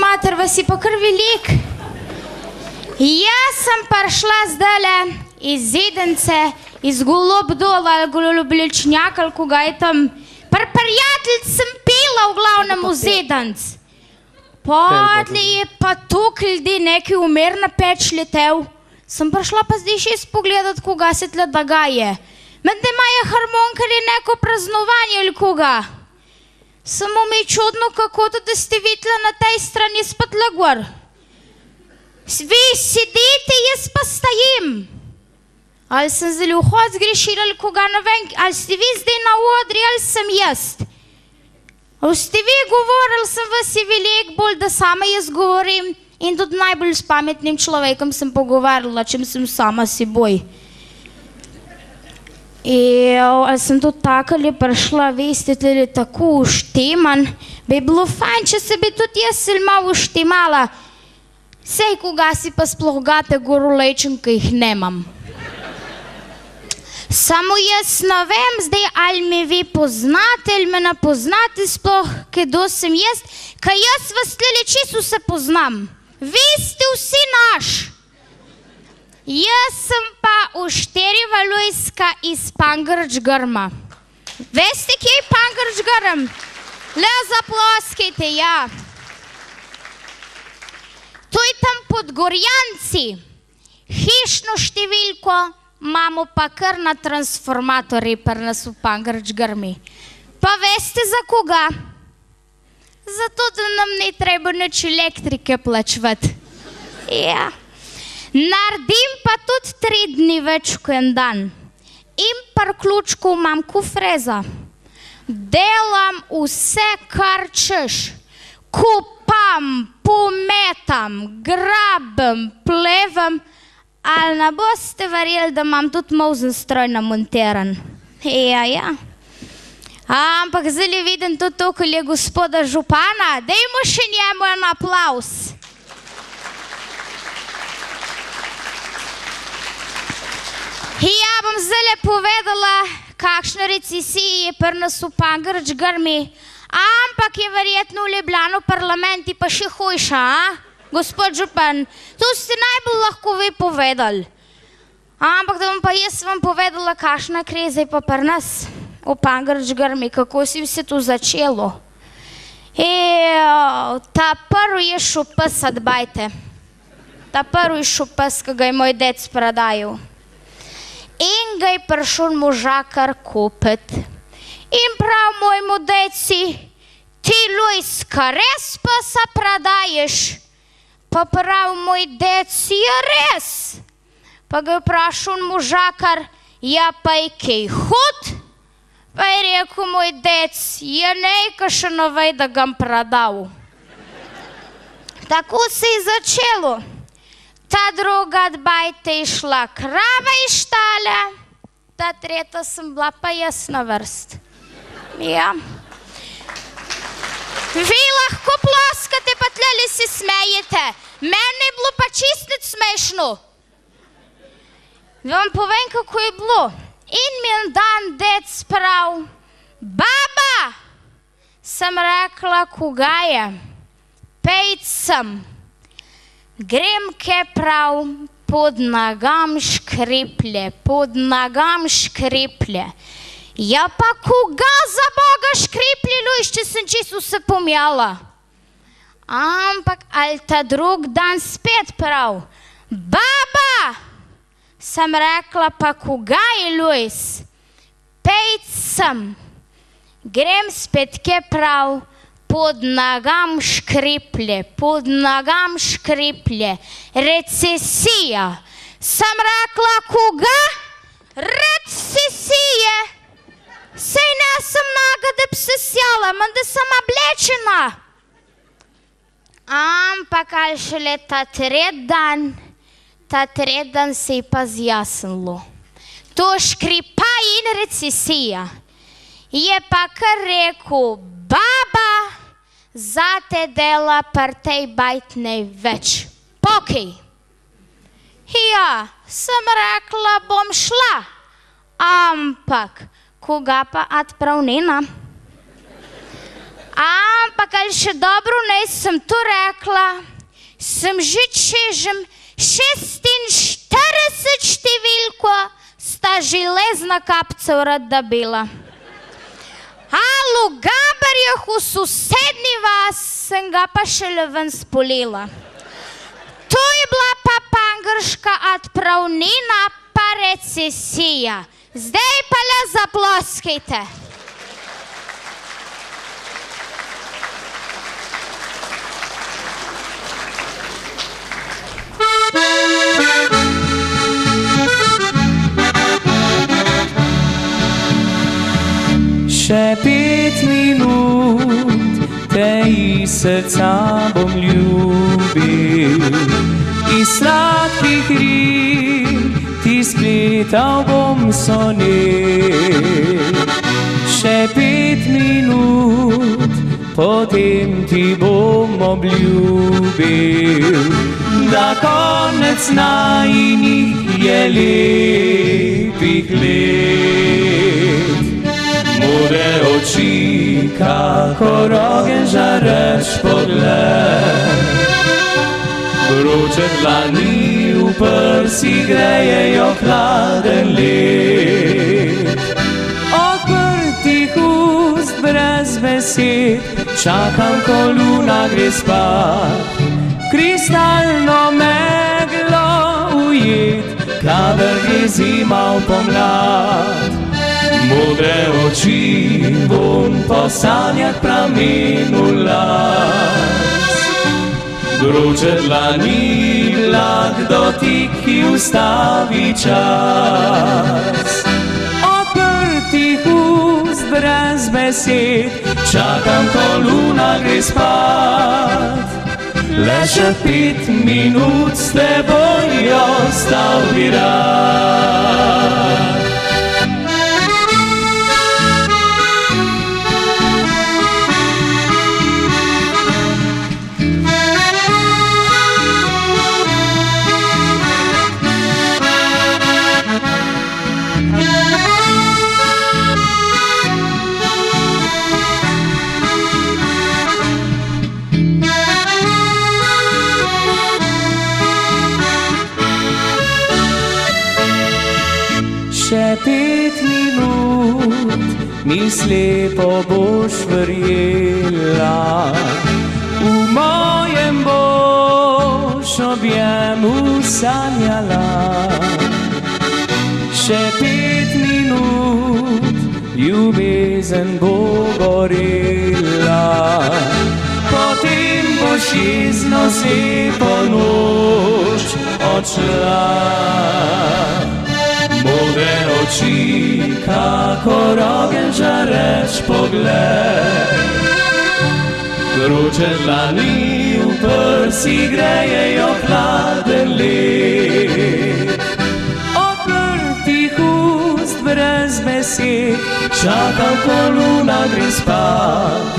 mater, vas je pa kar velik. Jaz sem prišla zdajle iz Zidence, iz Golobdola, ali Golobljičnjaka, ali koga je tam. Prijatelj sem pila v glavnem v Zidenc. Podli je pa toliko ljudi, neki umer na peč letel. Sem prišla pa zdaj še spogledat, koga se tle dogaja. Mende imajo harmonkarji neko praznovanje ali koga. Samo mi je čudno, kako to, da ste videli na tej strani spod lagor. Vi sedite, jaz pa stajim. Ali sem zdaj vhod zgrešila, ali koga ne vem, ali ste vi zdaj na odri, ali sem jaz. Ali ste vi govorili, sem vas je veliko bolj, da sama jaz govorim in tudi najbolj s pametnim človekom sem pogovarjala, čem sem sama seboj. Ali sem tudi tako ali prišla, veste, tle tako uštiman, bi bilo fajn, če se bi tudi jaz malo uštimala. Sej, koga si pa sploh gate gorolečen, ki jih nemam. Samo jaz ne vem zdaj, ali me vi poznate, ali me ne poznate sploh, kdo sem jaz, kaj jaz vas tle čisto se poznam. Vi ste vsi naš. Jaz sem pa Ušterjeva Lujska iz Pangrč-Grma. Veste, kje je Pangrč-Grm? Le zaploskajte, ja. To je tam pod Gorjanci. Hišno številko imamo pa kar na transformatorji pri nas v Pangrč-Grmi. Pa veste za koga? Zato, da nam ne treba nič elektrike plačevati. Ja. Naredim pa tudi 3 dni več kot en dan. In par ključkov imam ko freza. Delam vse, kar češ. Kupam, pometam, grabem, plevem, ali ne boste verjeli, da imam tudi molzen stroj namontiran. Ja. Ampak zdaj vidim tudi to, ko je gospoda župana. Dajmo še njemu en aplauz. Ja, bom zdaj povedala, kakšna recesija je pri nas v Pangrč-Grmi, ampak je verjetno v Ljubljano parlamenti pa še hujša, gospod župan. To ste najbolj lahko vi povedali. Ampak da bom pa jaz vam povedala, kakšna kriza je pa pri nas v Pangrč-Grmi, kako si vse to začelo. Ta prvi je šel pes, adbajte. Ta prvi je šel pes, ki ga je moj dec prodajal. In ga je prišel možakar kupit. In prav mojemu deci, ti Lujska, res psa prodaješ? Pa prav moj dec, je res. Pa ga je vprašal možakar, ja pa je kaj hud? Pa je rekel moj dec, je nekaj še ne ve, da ga prodal. Tako se je začelo. Ta druga dbajte je šla krava iz štale, ta tretja sem bila pa jaz na vrst. Ja. Vi lahko ploskate, pa tleli se smejete. Meni je bilo pa čist nič smešno. Vam povem, kako je bilo. In mi en dan dec prav, baba, sem rekla, koga je? Pejc sem. Grem ke prav, pod nogam škriplje, pod nogam škriplje. Ja pa koga za Boga škriplje, Lujš, če sem čisto se pomjala. Ampak ali ta drug dan spet prav, baba, sem rekla, pa koga je, Lujs? Pejc sem. Grem spet ke prav, pod nogam škriplje, pod nogam škriplje, recesija. Sem rekla, koga? Recesije. Sej ne sem naga, da bi se sjala, menda sem oblečena. Ampak ali šele ta tretji dan se je pa zjasnilo. To škripa in recesija. Je pa kar rekel, baba, zate dela par tej bajt največ. Pokej. Ja, sem rekla, bom šla. Ampak, koga pa odpravnina? Ampak ali še dobro ne sem to rekla, sem že čežem 46 številko, sta železna kapca rad dobila. A v Gabarjah v sosednji vas sem ga pa šele ven spolila. To je bila pa pangrška odpravnina pa recesija. Zdaj pa le zaploskajte. Še 5 minut te iz srca bom ljubil, iz sladkih ril ti spletal bom sonet. Še 5 minut, potem ti bom obljubil, da konec najinih je lepih let. Modre oči, kakor ogenj žareč pogled, vroče dlani v prsi grejejo hladen led. Odprtih ust brez besed čakam, ko luna gre spat, kristalno meglo ujet, kadar gre zima v pomlad. Modre oči bom po sanjah pramenil las, vroče dlani blag dotik, ki ustavi čas. Odprtih ust brez besed čakam, ko luna gre spat, le še 5 minut s teboj ostal bi rad. Še 5 minut mi slepo boš verjela, v mojem boš objemu sanjala. Še 5 minut ljubezen bo gorela, potem boš iz nosi po noč odšla. Modre oči, kakor ogenj žareč pogled, vroče dlani v prsi grejejo hladen led. Odprtih ust brez besed čakam, ko luna gre spat,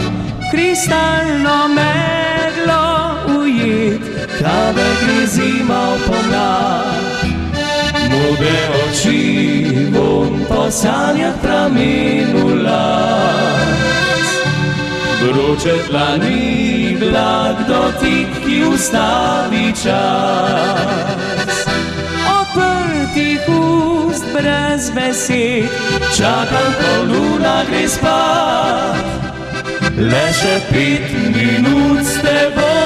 kristalno meglo ujet, kadar gre zima v pomlad. Modre oči bom po sanjah pramenil las, vroče dlani blag dotik, ki ustavi čas. Odprtih ust brez besed čakam, ko luna gre spat, le še 5 minut s teboj